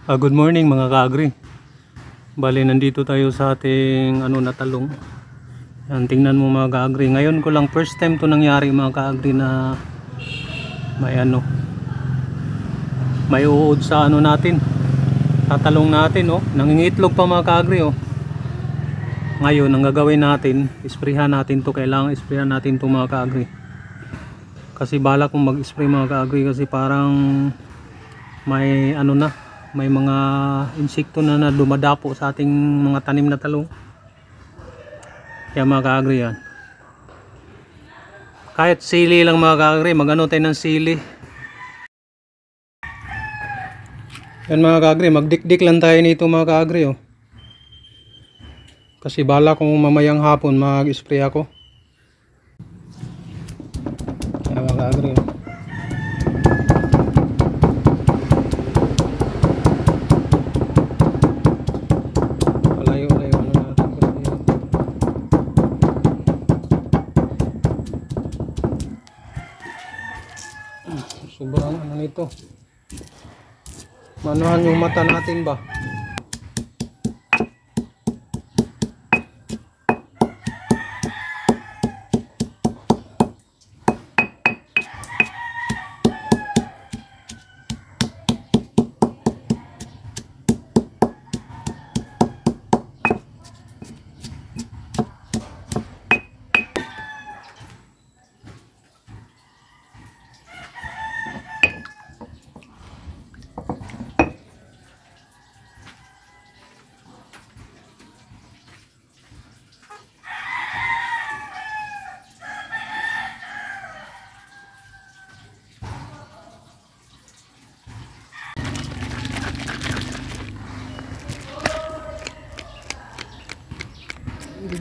Good morning mga ka-agri. Bali nandito tayo sa ating na talong. Yan, tingnan mo mga ka-agri. Ngayon ko lang first time to nangyari mga ka-agri na may uod sa natin. Sa talong natin Nangingitlog pa mga ka-agri Ngayon ang gagawin natin, isprehan natin to. Kailangan isprehan natin to mga ka-agri. Kasi balak kong mag-spray mga ka-agri kasi parang may may mga insekto na dumadapo sa ating mga tanim na talong. Kaya mga ka-agri yan. Kahit sili lang mga ka-agri, tayo ng sili. Yan mga ka-agri, magdikdik lang tayo nito mga ka-agri Kasi bala kung mamayang hapon mag-spray ako. Yan mga ka-agri sobrang nito. Manuhan yung mata natin ba?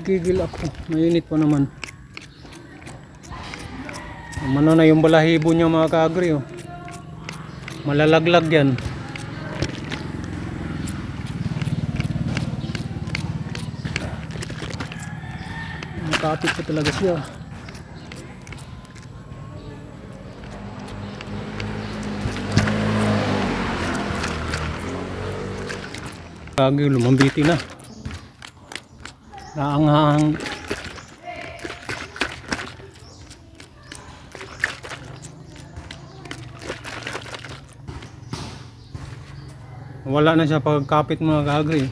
Gigil ako, mainit pa naman. Ano na yung balahibo niya mga ka-agri malalaglag yan. Makapit pa talaga siya. Kagil lumambiti na. Naanghang. Wala na siya pagkapit mga ka-agri.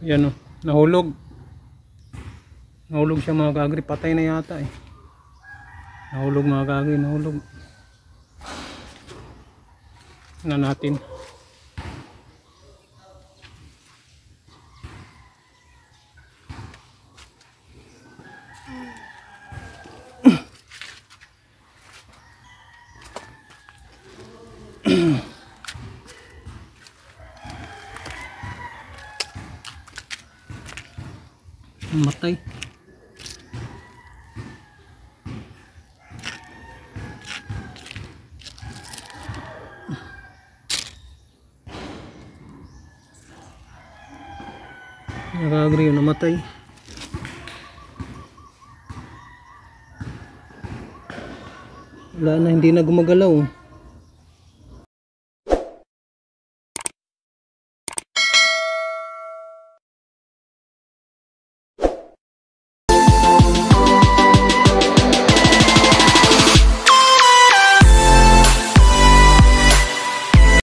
Yan nahulog. Nahulog siya mga ka-agri. Patay na yata Nahulog mga ka-agri, nahulog. Na natin. Matay. Nakagri yung namatay. Wala na, hindi na gumagalaw.